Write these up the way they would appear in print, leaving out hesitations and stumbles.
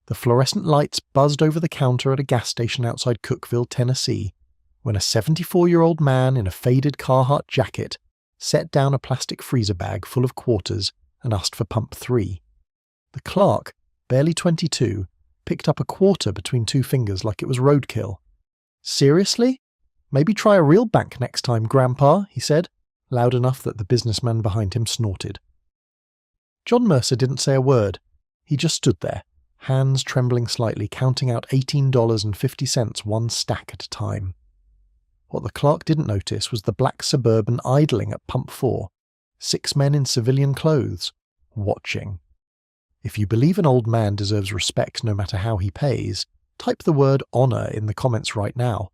The fluorescent lights buzzed over the counter at a gas station outside Cookeville, Tennessee, when a 74-year-old man in a faded Carhartt jacket set down a plastic freezer bag full of quarters and asked for pump 3. The clerk, barely 22, picked up a quarter between two fingers like it was roadkill. "Seriously? Maybe try a real bank next time, Grandpa," he said, loud enough that the businessman behind him snorted. John Mercer didn't say a word. He just stood there, hands trembling slightly, counting out $18.50 one stack at a time. What the clerk didn't notice was the black Suburban idling at pump 4, 6 men in civilian clothes, watching. If you believe an old man deserves respect no matter how he pays, type the word honour in the comments right now,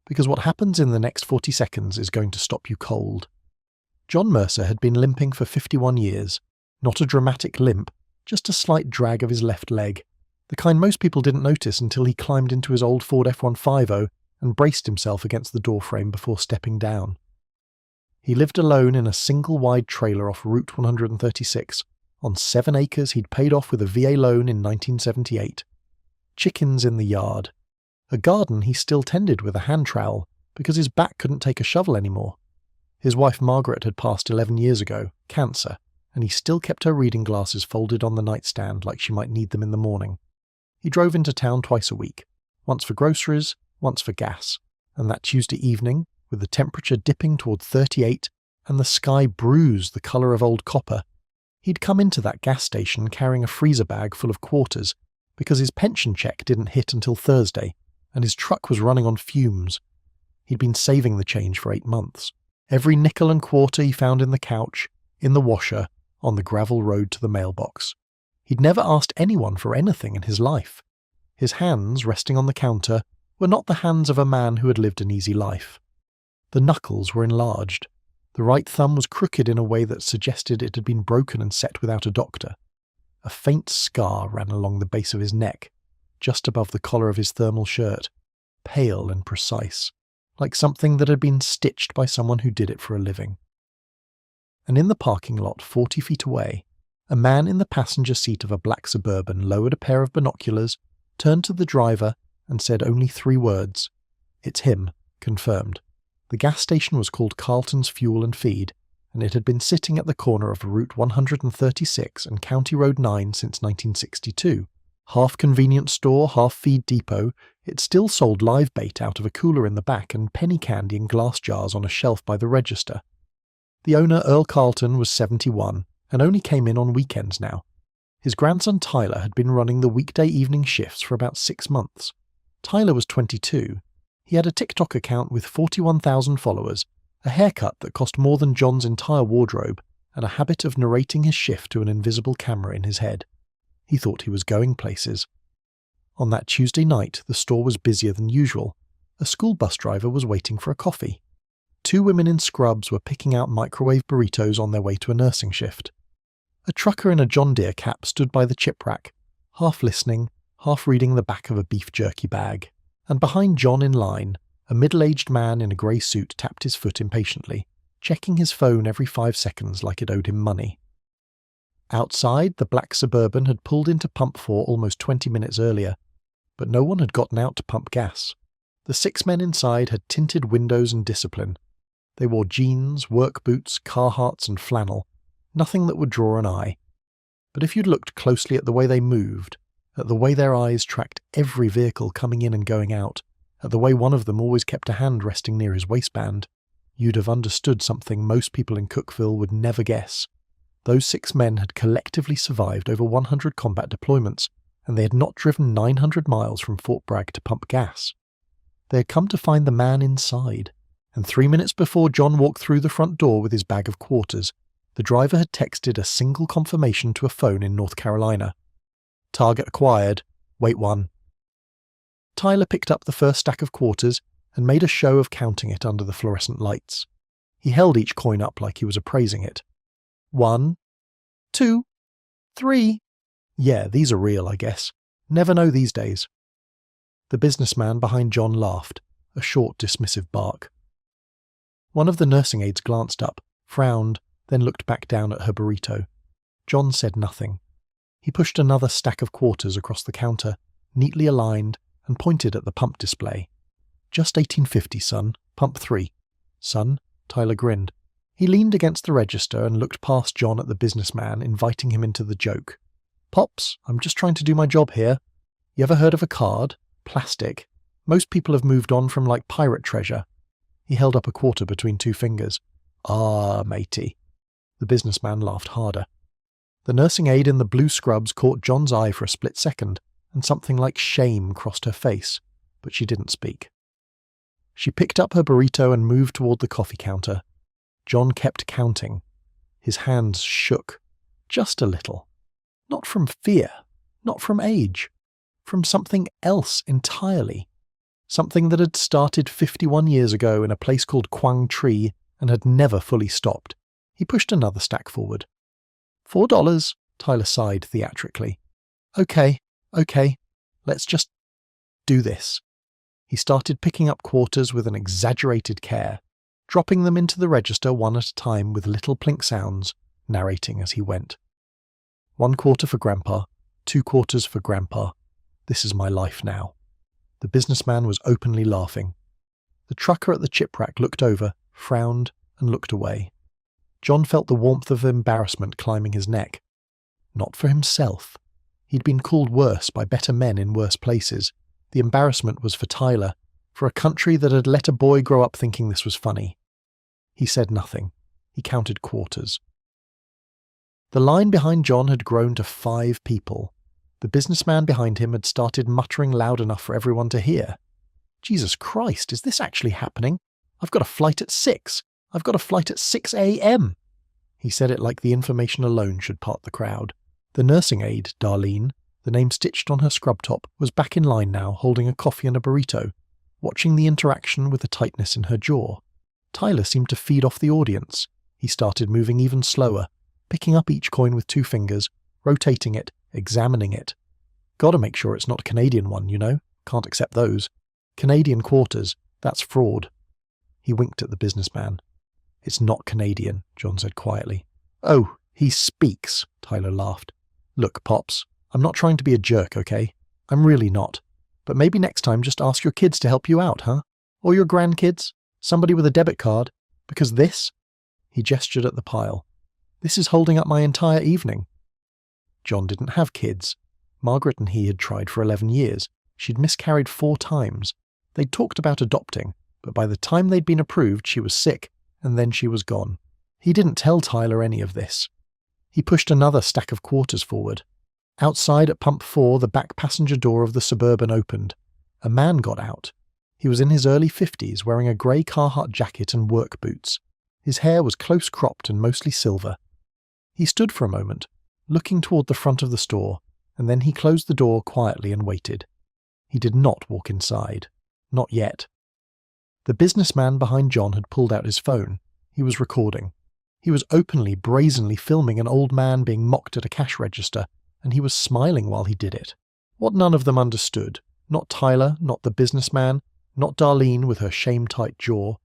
because what happens in the next 40 seconds is going to stop you cold. John Mercer had been limping for 51 years, not a dramatic limp, just a slight drag of his left leg, the kind most people didn't notice until he climbed into his old Ford F-150 and braced himself against the doorframe before stepping down. He lived alone in a single-wide trailer off Route 136, on 7 acres he'd paid off with a VA loan in 1978. Chickens in the yard. A garden he still tended with a hand trowel, because his back couldn't take a shovel anymore. His wife Margaret had passed 11 years ago, cancer, and he still kept her reading glasses folded on the nightstand like she might need them in the morning. He drove into town twice a week, once for groceries, once for gas, and that Tuesday evening, with the temperature dipping toward 38 and the sky bruised the colour of old copper, he'd come into that gas station carrying a freezer bag full of quarters because his pension check didn't hit until Thursday, and his truck was running on fumes. He'd been saving the change for 8 months. Every nickel and quarter he found in the couch, in the washer, on the gravel road to the mailbox. He'd never asked anyone for anything in his life. His hands, resting on the counter, were not the hands of a man who had lived an easy life. The knuckles were enlarged. The right thumb was crooked in a way that suggested it had been broken and set without a doctor. A faint scar ran along the base of his neck, just above the collar of his thermal shirt, pale and precise, like something that had been stitched by someone who did it for a living. And in the parking lot 40 feet away, a man in the passenger seat of a black Suburban lowered a pair of binoculars, turned to the driver, and said only 3 words. "It's him, confirmed." The gas station was called Carlton's Fuel and Feed, and it had been sitting at the corner of Route 136 and County Road 9 since 1962. Half convenience store, half feed depot, it still sold live bait out of a cooler in the back and penny candy in glass jars on a shelf by the register. The owner, Earl Carlton, was 71 and only came in on weekends now. His grandson Tyler had been running the weekday evening shifts for about 6 months. Tyler was 22. He had a TikTok account with 41,000 followers, a haircut that cost more than John's entire wardrobe, and a habit of narrating his shift to an invisible camera in his head. He thought he was going places. On that Tuesday night, the store was busier than usual. A school bus driver was waiting for a coffee. 2 women in scrubs were picking out microwave burritos on their way to a nursing shift. A trucker in a John Deere cap stood by the chip rack, half listening, half reading the back of a beef jerky bag. And behind John in line, a middle-aged man in a grey suit tapped his foot impatiently, checking his phone every 5 seconds like it owed him money. Outside, the black Suburban had pulled into pump 4 almost 20 minutes earlier, but no one had gotten out to pump gas. The 6 men inside had tinted windows and discipline. They wore jeans, work boots, Carhartts and flannel, nothing that would draw an eye. But if you'd looked closely at the way they moved, at the way their eyes tracked every vehicle coming in and going out, at the way one of them always kept a hand resting near his waistband, you'd have understood something most people in Cookeville would never guess. Those 6 men had collectively survived over 100 combat deployments, and they had not driven 900 miles from Fort Bragg to pump gas. They had come to find the man inside, and 3 minutes before John walked through the front door with his bag of quarters, the driver had texted a single confirmation to a phone in North Carolina. "Target acquired. Wait 1. Tyler picked up the first stack of quarters and made a show of counting it under the fluorescent lights. He held each coin up like he was appraising it. 1, 2, 3. Yeah, these are real, I guess. Never know these days. The businessman behind John laughed, a short, dismissive bark. One of the nursing aides glanced up, frowned, then looked back down at her burrito. John said nothing. He pushed another stack of quarters across the counter, neatly aligned, and pointed at the pump display. "Just 1850, son. Pump 3. "Son?" Tyler grinned. He leaned against the register and looked past John at the businessman, inviting him into the joke. "Pops, I'm just trying to do my job here. You ever heard of a card? Plastic. Most people have moved on from like pirate treasure." He held up a quarter between two fingers. "Ah, matey." The businessman laughed harder. The nursing aide in the blue scrubs caught John's eye for a split second, and something like shame crossed her face, but she didn't speak. She picked up her burrito and moved toward the coffee counter. John kept counting. His hands shook, just a little. Not from fear, not from age, from something else entirely. Something that had started 51 years ago in a place called Quang Tri and had never fully stopped. He pushed another stack forward. $4, Tyler sighed theatrically. Okay, let's just do this." He started picking up quarters with an exaggerated care, dropping them into the register one at a time with little plink sounds, narrating as he went. "1 quarter for Grandpa, 2 quarters for Grandpa. This is my life now." The businessman was openly laughing. The trucker at the chip rack looked over, frowned, and looked away. John felt the warmth of embarrassment climbing his neck. Not for himself. He'd been called worse by better men in worse places. The embarrassment was for Tyler, for a country that had let a boy grow up thinking this was funny. He said nothing. He counted quarters. The line behind John had grown to 5 people. The businessman behind him had started muttering loud enough for everyone to hear. "Jesus Christ, is this actually happening? I've got a flight at 6. I've got a flight at 6 a.m. He said it like the information alone should part the crowd. The nursing aide, Darlene, the name stitched on her scrub top, was back in line now, holding a coffee and a burrito, watching the interaction with a tightness in her jaw. Tyler seemed to feed off the audience. He started moving even slower, picking up each coin with 2 fingers, rotating it, examining it. "Gotta make sure it's not a Canadian one, you know? Can't accept those. Canadian quarters, that's fraud." He winked at the businessman. "It's not Canadian," John said quietly. "Oh, he speaks," Tyler laughed. "Look, Pops, I'm not trying to be a jerk, okay? I'm really not. But maybe next time just ask your kids to help you out, huh? Or your grandkids? Somebody with a debit card? Because this?" He gestured at the pile. "This is holding up my entire evening." John didn't have kids. Margaret and he had tried for 11 years. She'd miscarried 4 times. They'd talked about adopting, but by the time they'd been approved, she was sick, and then she was gone. He didn't tell Tyler any of this. He pushed another stack of quarters forward. Outside at pump 4, the back passenger door of the Suburban opened. A man got out. He was in his early 50s, wearing a grey Carhartt jacket and work boots. His hair was close-cropped and mostly silver. He stood for a moment, looking toward the front of the store, and then he closed the door quietly and waited. He did not walk inside. Not yet. The businessman behind John had pulled out his phone. He was recording. He was openly, brazenly filming an old man being mocked at a cash register, and he was smiling while he did it. What none of them understood, not Tyler, not the businessman, not Darlene with her shame-tight jaw,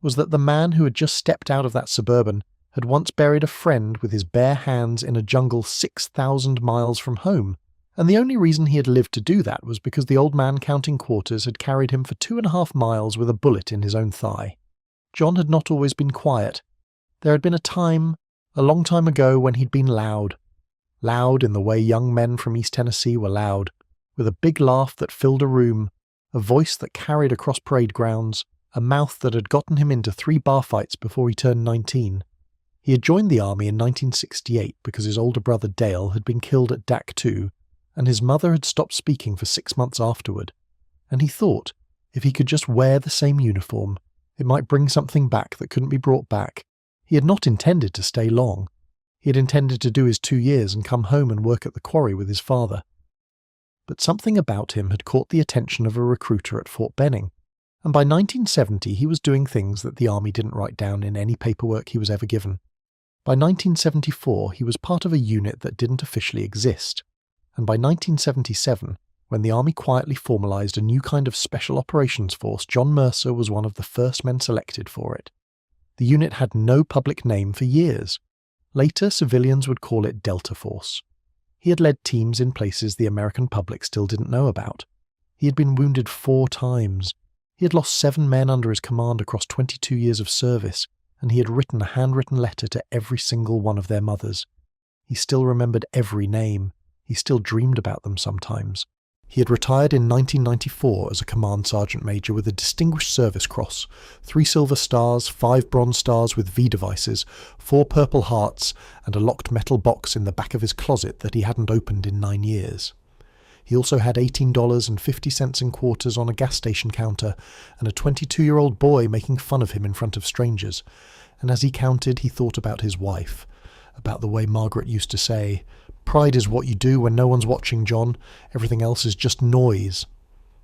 was that the man who had just stepped out of that Suburban had once buried a friend with his bare hands in a jungle 6,000 miles from home, and the only reason he had lived to do that was because the old man counting quarters had carried him for 2.5 miles with a bullet in his own thigh. John had not always been quiet. There had been a time, a long time ago, when he'd been loud. Loud in the way young men from East Tennessee were loud, with a big laugh that filled a room, a voice that carried across parade grounds, a mouth that had gotten him into 3 bar fights before he turned 19. He had joined the army in 1968 because his older brother Dale had been killed at Dak 2, and his mother had stopped speaking for 6 months afterward. And he thought, if he could just wear the same uniform, it might bring something back that couldn't be brought back. He had not intended to stay long. He had intended to do his 2 years and come home and work at the quarry with his father. But something about him had caught the attention of a recruiter at Fort Benning, and by 1970 he was doing things that the army didn't write down in any paperwork he was ever given. By 1974 he was part of a unit that didn't officially exist, and by 1977, when the army quietly formalized a new kind of special operations force, John Mercer was one of the first men selected for it. The unit had no public name for years. Later, civilians would call it Delta Force. He had led teams in places the American public still didn't know about. He had been wounded 4 times. He had lost 7 men under his command across 22 years of service, and he had written a handwritten letter to every single one of their mothers. He still remembered every name. He still dreamed about them sometimes. He had retired in 1994 as a Command Sergeant Major with a Distinguished Service Cross, 3 Silver Stars, 5 Bronze Stars with V devices, 4 Purple Hearts, and a locked metal box in the back of his closet that he hadn't opened in 9 years. He also had $18.50 in quarters on a gas station counter, and a 22-year-old boy making fun of him in front of strangers. And as he counted, he thought about his wife, about the way Margaret used to say, "Pride is what you do when no one's watching, John. Everything else is just noise."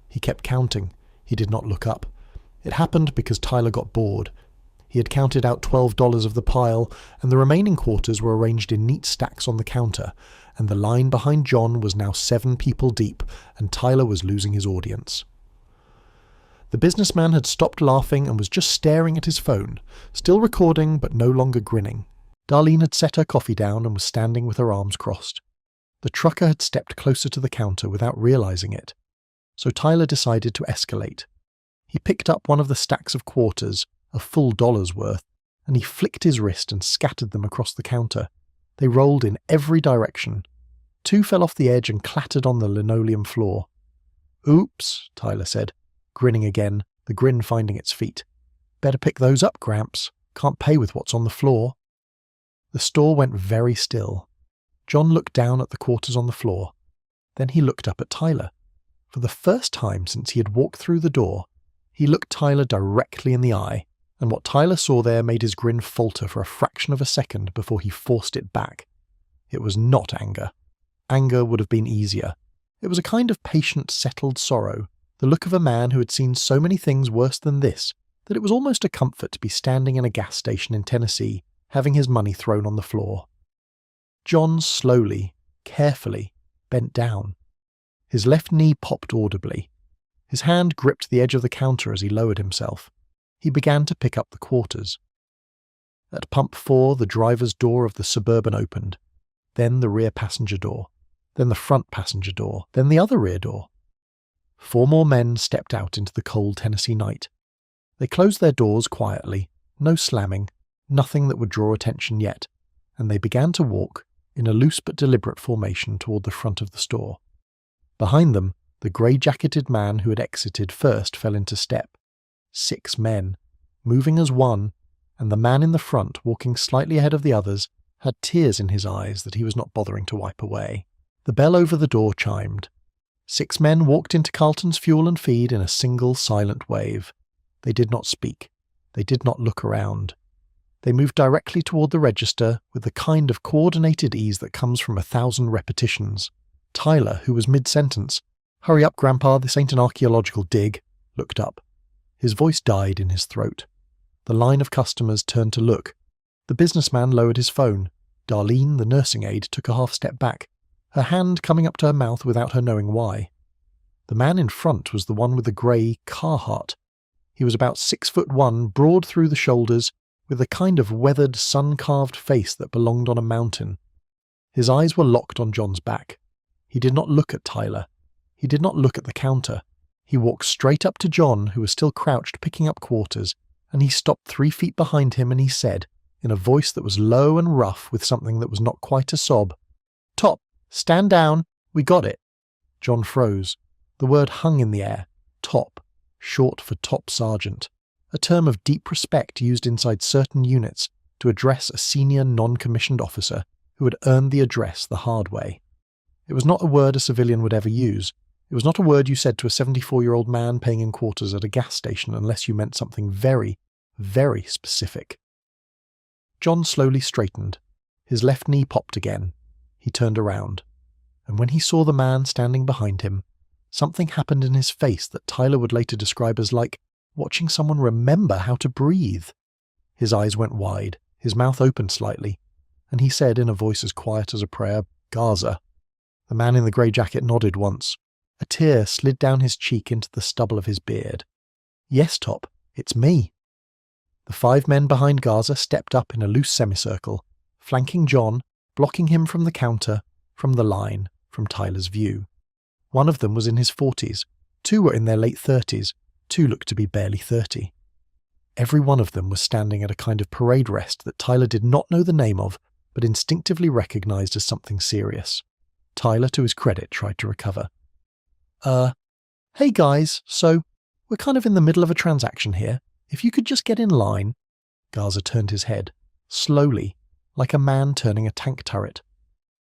He kept counting. He did not look up. It happened because Tyler got bored. He had counted out $12 of the pile, and the remaining quarters were arranged in neat stacks on the counter, and the line behind John was now 7 people deep, and Tyler was losing his audience. The businessman had stopped laughing and was just staring at his phone, still recording but no longer grinning. Darlene had set her coffee down and was standing with her arms crossed. The trucker had stepped closer to the counter without realizing it, so Tyler decided to escalate. He picked up one of the stacks of quarters, a full dollar's worth, and he flicked his wrist and scattered them across the counter. They rolled in every direction. 2 fell off the edge and clattered on the linoleum floor. "Oops," Tyler said, grinning again, the grin finding its feet. "Better pick those up, Gramps. Can't pay with what's on the floor." The store went very still. John looked down at the quarters on the floor. Then he looked up at Tyler. For the first time since he had walked through the door, he looked Tyler directly in the eye, and what Tyler saw there made his grin falter for a fraction of a second before he forced it back. It was not anger. Anger would have been easier. It was a kind of patient, settled sorrow, the look of a man who had seen so many things worse than this, that it was almost a comfort to be standing in a gas station in Tennessee, having his money thrown on the floor. John slowly, carefully, bent down. His left knee popped audibly. His hand gripped the edge of the counter as he lowered himself. He began to pick up the quarters. At pump 4, the driver's door of the Suburban opened, then the rear passenger door, then the front passenger door, then the other rear door. 4 more men stepped out into the cold Tennessee night. They closed their doors quietly, no slamming, nothing that would draw attention yet, and they began to walk, in a loose but deliberate formation, toward the front of the store. Behind them, the grey-jacketed man who had exited first fell into step. 6 men, moving as one, and the man in the front, walking slightly ahead of the others, had tears in his eyes that he was not bothering to wipe away. The bell over the door chimed. 6 men walked into Carlton's Fuel and Feed in a single silent wave. They did not speak. They did not look around. They moved directly toward the register with the kind of coordinated ease that comes from 1,000 repetitions. Tyler, who was mid-sentence, "Hurry up, Grandpa, this ain't an archaeological dig," looked up. His voice died in his throat. The line of customers turned to look. The businessman lowered his phone. Darlene, the nursing aide, took a half step back, her hand coming up to her mouth without her knowing why. The man in front was the one with the grey Carhartt. He was about 6'1", broad through the shoulders, with a kind of weathered, sun-carved face that belonged on a mountain. His eyes were locked on John's back. He did not look at Tyler. He did not look at the counter. He walked straight up to John, who was still crouched picking up quarters, and he stopped 3 feet behind him and he said, in a voice that was low and rough with something that was not quite a sob, "Top, stand down. We got it." John froze. The word hung in the air. Top, short for top sergeant, a term of deep respect used inside certain units to address a senior non-commissioned officer who had earned the address the hard way. It was not a word a civilian would ever use. It was not a word you said to a 74-year-old man paying in quarters at a gas station unless you meant something very, very specific. John slowly straightened. His left knee popped again. He turned around. And when he saw the man standing behind him, something happened in his face that Tyler would later describe as like watching someone remember how to breathe. His eyes went wide, his mouth opened slightly, and he said in a voice as quiet as a prayer, "Gaza." The man in the grey jacket nodded once. A tear slid down his cheek into the stubble of his beard. "Yes, Top, it's me." The 5 men behind Gaza stepped up in a loose semicircle, flanking John, blocking him from the counter, from the line, from Tyler's view. One of them was in his 40s, 2 were in their late 30s, 2 looked to be barely 30. Every one of them was standing at a kind of parade rest that Tyler did not know the name of, but instinctively recognized as something serious. Tyler, to his credit, tried to recover. Hey guys, so, we're kind of in the middle of a transaction here. If you could just get in line. Garza turned his head, slowly, like a man turning a tank turret.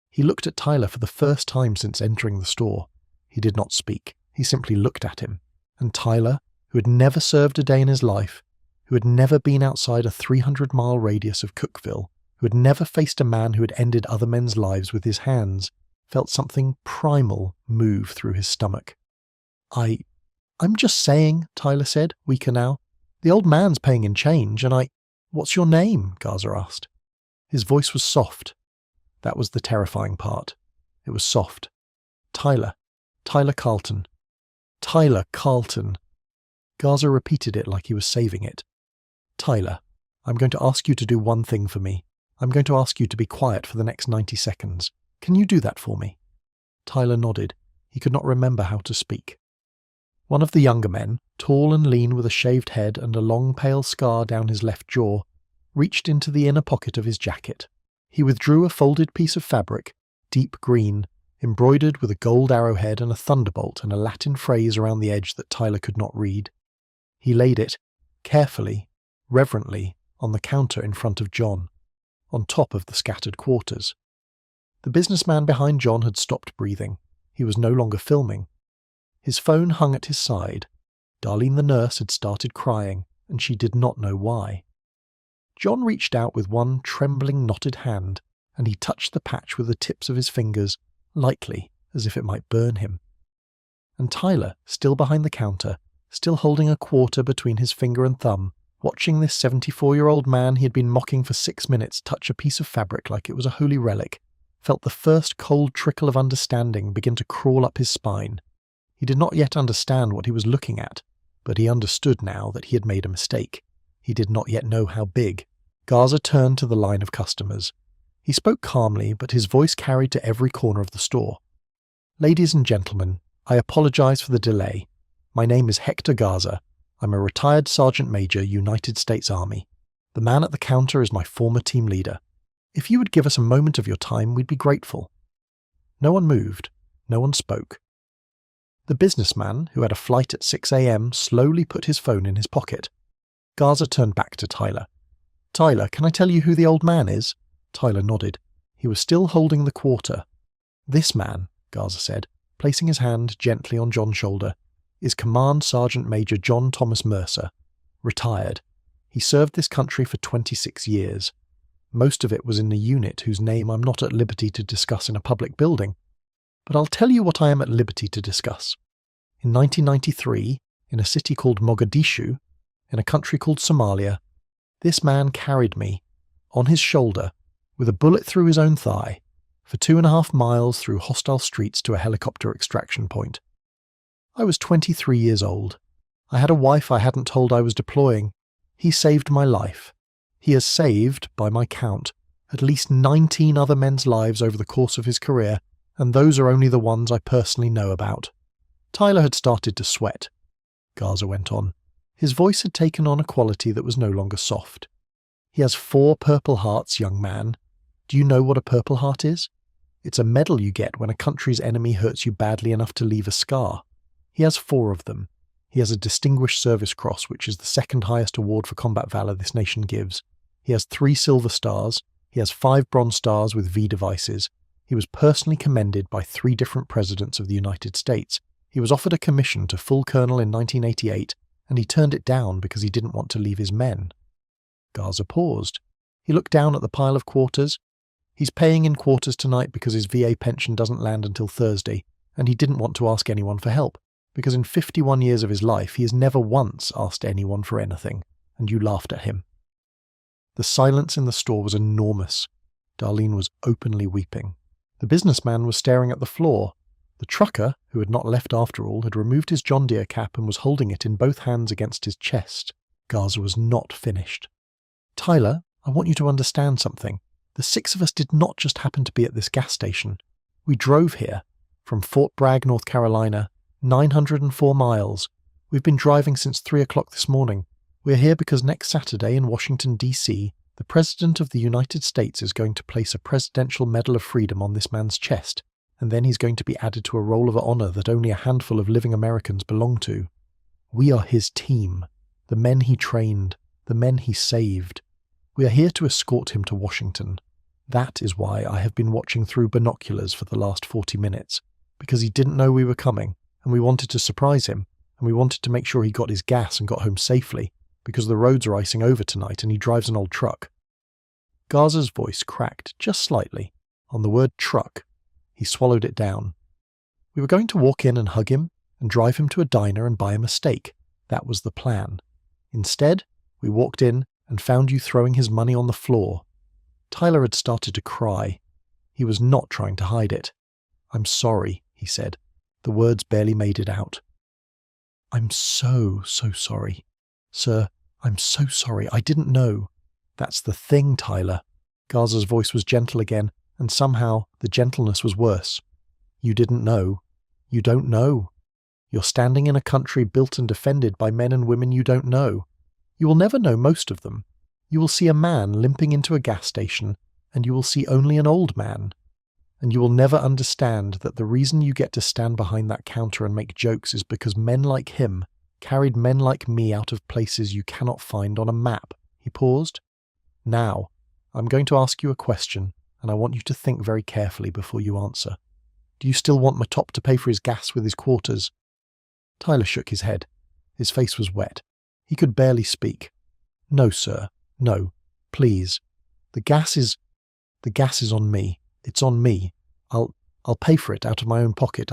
He looked at Tyler for the first time since entering the store. He did not speak. He simply looked at him. And Tyler, who had never served a day in his life, who had never been outside a 300-mile radius of Cookville, who had never faced a man who had ended other men's lives with his hands, felt something primal move through his stomach. I'm just saying, Tyler said, weaker now. The old man's paying in change, and What's your name? Garza asked. His voice was soft. That was the terrifying part. It was soft. Tyler Carlton. Tyler Carlton. Garza repeated it like he was saving it. Tyler, I'm going to ask you to do one thing for me. I'm going to ask you to be quiet for the next 90 seconds. Can you do that for me? Tyler nodded. He could not remember how to speak. One of the younger men, tall and lean with a shaved head and a long pale scar down his left jaw, reached into the inner pocket of his jacket. He withdrew a folded piece of fabric, deep green, embroidered with a gold arrowhead and a thunderbolt and a Latin phrase around the edge that Tyler could not read. He laid it, carefully, reverently, on the counter in front of John, on top of the scattered quarters. The businessman behind John had stopped breathing. He was no longer filming. His phone hung at his side. Darlene the nurse had started crying, and she did not know why. John reached out with one trembling knotted hand, and he touched the patch with the tips of his fingers, lightly, as if it might burn him. And Tyler, still behind the counter, still holding a quarter between his finger and thumb, watching this 74-year-old man he had been mocking for 6 minutes touch a piece of fabric like it was a holy relic, felt the first cold trickle of understanding begin to crawl up his spine. He did not yet understand what he was looking at, but he understood now that he had made a mistake. He did not yet know how big. Garza turned to the line of customers. He spoke calmly, but his voice carried to every corner of the store. Ladies and gentlemen, I apologize for the delay. My name is Hector Garza. I'm a retired Sergeant Major, United States Army. The man at the counter is my former team leader. If you would give us a moment of your time, we'd be grateful. No one moved. No one spoke. The businessman, who had a flight at 6 a.m., slowly put his phone in his pocket. Garza turned back to Tyler. Tyler, can I tell you who the old man is? Tyler nodded. He was still holding the quarter. This man, Garza said, placing his hand gently on John's shoulder, is Command Sergeant Major John Thomas Mercer, retired. He served this country for 26 years. Most of it was in the unit whose name I'm not at liberty to discuss in a public building. But I'll tell you what I am at liberty to discuss. In 1993, in a city called Mogadishu, in a country called Somalia, this man carried me, on his shoulder, with a bullet through his own thigh, for 2.5 miles through hostile streets to a helicopter extraction point. I was 23 years old. I had a wife I hadn't told I was deploying. He saved my life. He has saved, by my count, at least 19 other men's lives over the course of his career, and those are only the ones I personally know about. Tyler had started to sweat. Garza went on. His voice had taken on a quality that was no longer soft. He has 4 Purple Hearts, young man. Do you know what a Purple Heart is? It's a medal you get when a country's enemy hurts you badly enough to leave a scar. He has 4 of them. He has a Distinguished Service Cross, which is the second highest award for combat valor this nation gives. He has 3 Silver Stars. He has 5 Bronze Stars with V devices. He was personally commended by 3 different presidents of the United States. He was offered a commission to full colonel in 1988, and he turned it down because he didn't want to leave his men. Garza paused. He looked down at the pile of quarters. He's paying in quarters tonight because his VA pension doesn't land until Thursday, and he didn't want to ask anyone for help, because in 51 years of his life he has never once asked anyone for anything, and you laughed at him. The silence in the store was enormous. Darlene was openly weeping. The businessman was staring at the floor. The trucker, who had not left after all, had removed his John Deere cap and was holding it in both hands against his chest. Garza was not finished. Tyler, I want you to understand something. The 6 of us did not just happen to be at this gas station. We drove here, from Fort Bragg, North Carolina, 904 miles. We've been driving since 3 o'clock this morning. We're here because next Saturday in Washington, D.C., the President of the United States is going to place a Presidential Medal of Freedom on this man's chest, and then he's going to be added to a roll of honor that only a handful of living Americans belong to. We are his team, the men he trained, the men he saved. We are here to escort him to Washington. That is why I have been watching through binoculars for the last 40 minutes, because he didn't know we were coming, and we wanted to surprise him, and we wanted to make sure he got his gas and got home safely, because the roads are icing over tonight and he drives an old truck. Garza's voice cracked just slightly. On the word truck, he swallowed it down. We were going to walk in and hug him and drive him to a diner and buy him a steak. That was the plan. Instead, we walked in and found you throwing his money on the floor. Tyler had started to cry. He was not trying to hide it. "I'm sorry," he said. The words barely made it out. "I'm so sorry. Sir, I'm so sorry. I didn't know." "That's the thing, Tyler." Garza's voice was gentle again, and somehow the gentleness was worse. "You didn't know. You don't know. You're standing in a country built and defended by men and women you don't know. You will never know most of them. You will see a man limping into a gas station, and you will see only an old man. And you will never understand that the reason you get to stand behind that counter and make jokes is because men like him carried men like me out of places you cannot find on a map." He paused. "Now, I'm going to ask you a question, and I want you to think very carefully before you answer. Do you still want Matop to pay for his gas with his quarters?" Tyler shook his head. His face was wet. He could barely speak. "No, sir. No. Please. The gas is on me. It's on me. I'll pay for it out of my own pocket.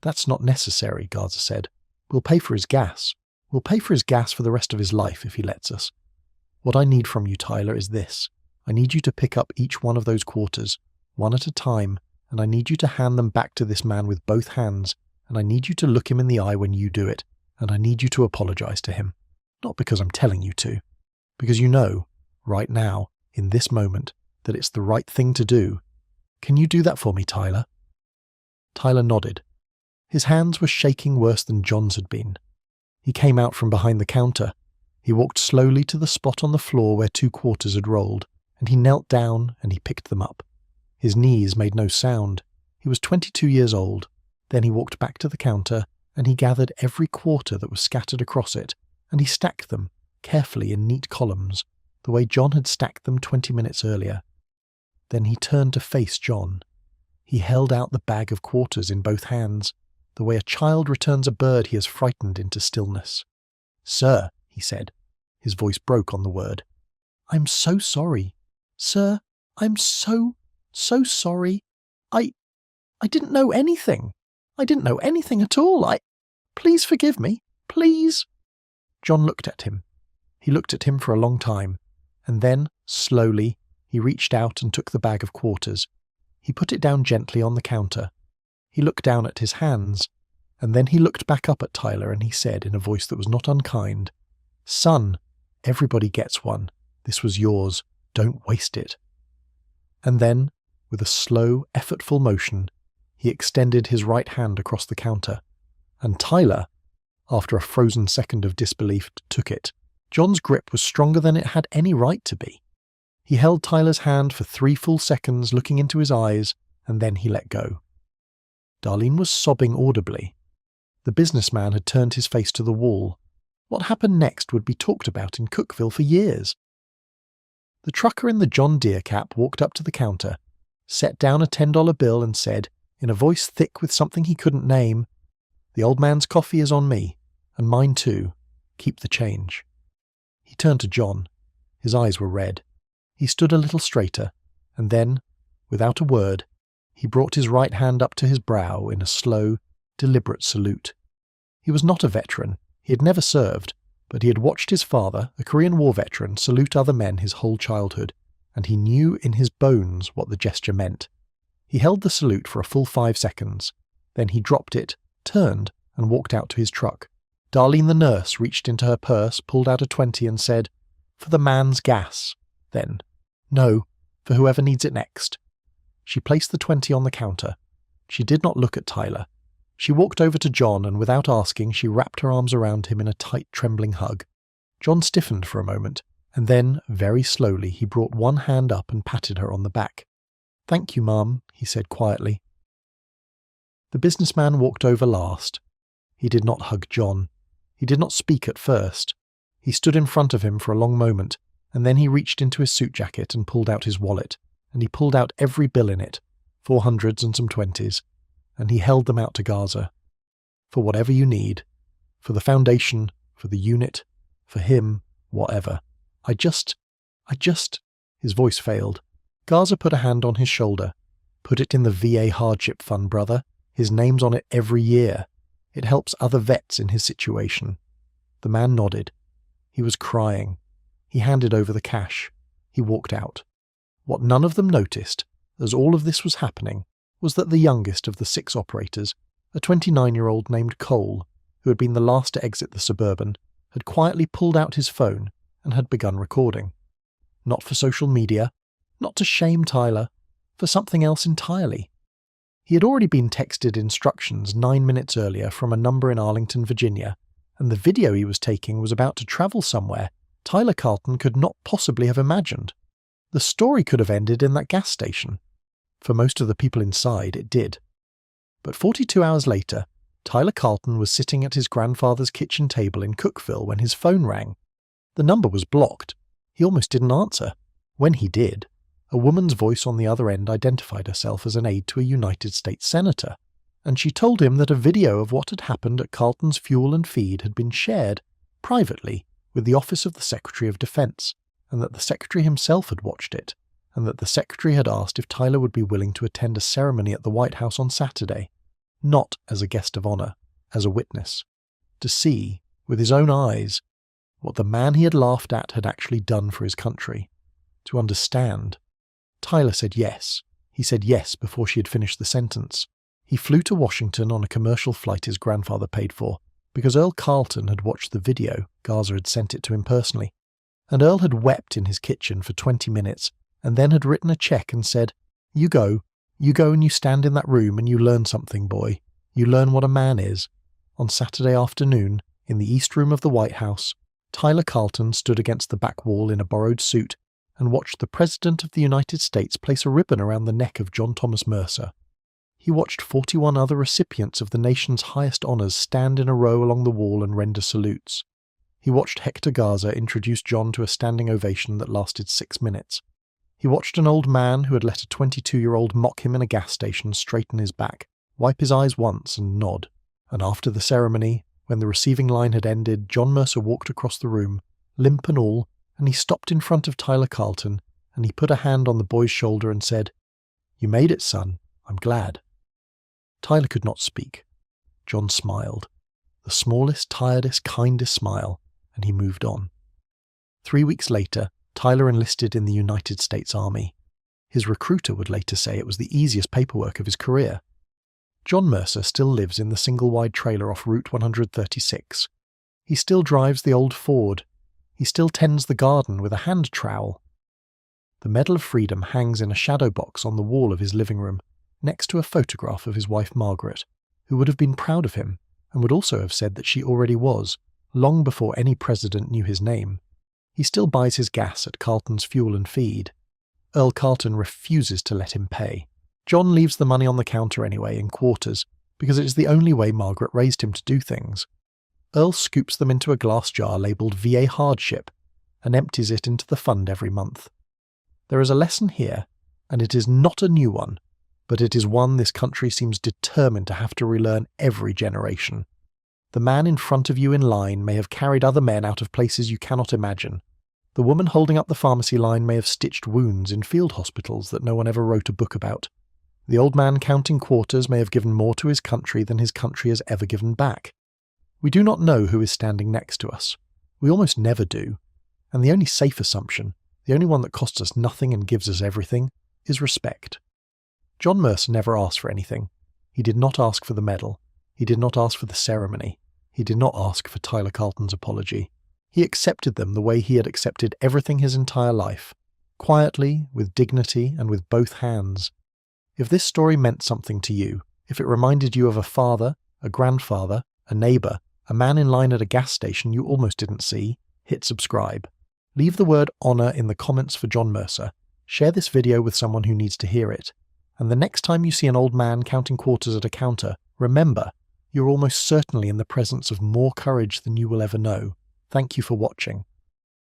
That's not necessary," Garza said. "We'll pay for his gas. We'll pay for his gas for the rest of his life if he lets us. What I need from you, Tyler, is this. I need you to pick up each one of those quarters, one at a time, and I need you to hand them back to this man with both hands, and I need you to look him in the eye when you do it, and I need you to apologize to him. Not because I'm telling you to, because you know, right now, in this moment, that it's the right thing to do. Can you do that for me, Tyler?" Tyler nodded. His hands were shaking worse than John's had been. He came out from behind the counter. He walked slowly to the spot on the floor where 2 quarters had rolled, and he knelt down and he picked them up. His knees made no sound. He was 22 years old. Then he walked back to the counter, and he gathered every quarter that was scattered across it, and he stacked them, carefully in neat columns, the way John had stacked them 20 minutes earlier. Then he turned to face John. He held out the bag of quarters in both hands, the way a child returns a bird he has frightened into stillness. "Sir," he said. His voice broke on the word. "I'm so sorry. Sir, I'm so sorry. I didn't know anything. I didn't know anything at all. Please forgive me. Please." John looked at him. He looked at him for a long time, and then, slowly, he reached out and took the bag of quarters. He put it down gently on the counter. He looked down at his hands, and then he looked back up at Tyler and he said in a voice that was not unkind, "Son, everybody gets one. This was yours. Don't waste it." And then, with a slow, effortful motion, he extended his right hand across the counter, and Tyler, after a frozen second of disbelief, took it. John's grip was stronger than it had any right to be. He held Tyler's hand for 3 full seconds, looking into his eyes, and then he let go. Darlene was sobbing audibly. The businessman had turned his face to the wall. What happened next would be talked about in Cookville for years. The trucker in the John Deere cap walked up to the counter, set down a $10 bill and said, in a voice thick with something he couldn't name, "The old man's coffee is on me, and mine too. Keep the change." He turned to John. His eyes were red. He stood a little straighter, and then, without a word, he brought his right hand up to his brow in a slow, deliberate salute. He was not a veteran. He had never served, but he had watched his father, a Korean War veteran, salute other men his whole childhood, and he knew in his bones what the gesture meant. He held the salute for a full 5 seconds. Then he dropped it, turned, and walked out to his truck. Darlene the nurse reached into her purse, pulled out a 20 and said, "For the man's gas." Then, "No, for whoever needs it next." She placed the 20 on the counter, She did not look at Tyler. She walked over to John and without asking, she wrapped her arms around him in a tight, trembling hug. John stiffened for a moment, and then, very slowly, he brought one hand up and patted her on the back. "Thank you, Mum," he said quietly. The businessman walked over last. He did not hug John. He did not speak at first. He stood in front of him for a long moment, and then he reached into his suit jacket and pulled out his wallet, and he pulled out every bill in it, 400s and some 20s, and he held them out to Gaza. "For whatever you need. For the foundation, for the unit, for him, whatever. I just... His voice failed. Gaza put a hand on his shoulder. "Put it in the VA hardship fund, brother. His name's on it every year. It helps other vets in his situation." The man nodded. He was crying. He handed over the cash. He walked out. What none of them noticed, as all of this was happening, was that the youngest of the 6 operators, a 29-year-old named Cole, who had been the last to exit the Suburban, had quietly pulled out his phone and had begun recording. Not for social media, not to shame Tyler, for something else entirely. He had already been texted instructions 9 minutes earlier from a number in Arlington, Virginia, and the video he was taking was about to travel somewhere Tyler Carlton could not possibly have imagined. The story could have ended in that gas station. For most of the people inside, it did. But 42 hours later, Tyler Carlton was sitting at his grandfather's kitchen table in Cookville when his phone rang. The number was blocked. He almost didn't answer. When he did, a woman's voice on the other end identified herself as an aide to a United States senator, and she told him that a video of what had happened at Carlton's fuel and feed had been shared, privately, with the Office of the Secretary of Defense, and that the Secretary himself had watched it, and that the Secretary had asked if Tyler would be willing to attend a ceremony at the White House on Saturday, not as a guest of honor, as a witness, to see, with his own eyes, what the man he had laughed at had actually done for his country, to understand. Tyler said yes. He said yes before she had finished the sentence. He flew to Washington on a commercial flight his grandfather paid for, because Earl Carlton had watched the video. Gaza had sent it to him personally. And Earl had wept in his kitchen for 20 minutes, and then had written a check and said, You go and you stand in that room and you learn something, boy. You learn what a man is." On Saturday afternoon, in the East Room of the White House, Tyler Carlton stood against the back wall in a borrowed suit and watched the President of the United States place a ribbon around the neck of John Thomas Mercer. He watched 41 other recipients of the nation's highest honors stand in a row along the wall and render salutes. He watched Hector Garza introduce John to a standing ovation that lasted 6 minutes. He watched an old man who had let a 22-year-old mock him in a gas station straighten his back, wipe his eyes once and nod. And after the ceremony, when the receiving line had ended, John Mercer walked across the room, limp and all, and he stopped in front of Tyler Carlton, and he put a hand on the boy's shoulder and said, "You made it, son. I'm glad." Tyler could not speak. John smiled. The smallest, tiredest, kindest smile, and he moved on. 3 weeks later, Tyler enlisted in the United States Army. His recruiter would later say it was the easiest paperwork of his career. John Mercer still lives in the single-wide trailer off Route 136. He still drives the old Ford. He still tends the garden with a hand trowel. The Medal of Freedom hangs in a shadow box on the wall of his living room, next to a photograph of his wife Margaret, who would have been proud of him and would also have said that she already was, long before any president knew his name. He still buys his gas at Carlton's Fuel and Feed. Earl Carlton refuses to let him pay. John leaves the money on the counter anyway in quarters, because it is the only way Margaret raised him to do things. Earl scoops them into a glass jar labelled VA Hardship and empties it into the fund every month. There is a lesson here, and it is not a new one, but it is one this country seems determined to have to relearn every generation. The man in front of you in line may have carried other men out of places you cannot imagine. The woman holding up the pharmacy line may have stitched wounds in field hospitals that no one ever wrote a book about. The old man counting quarters may have given more to his country than his country has ever given back. We do not know who is standing next to us. We almost never do. And the only safe assumption, the only one that costs us nothing and gives us everything, is respect. John Mercer never asked for anything. He did not ask for the medal. He did not ask for the ceremony. He did not ask for Tyler Carlton's apology. He accepted them the way he had accepted everything his entire life, quietly, with dignity, and with both hands. If this story meant something to you, If it reminded you of a father, a grandfather, a neighbour, a man in line at a gas station you almost didn't see, hit subscribe. Leave the word honour in the comments for John Mercer. Share this video with someone who needs to hear it. And the next time you see an old man counting quarters at a counter, remember, you're almost certainly in the presence of more courage than you will ever know. Thank you for watching.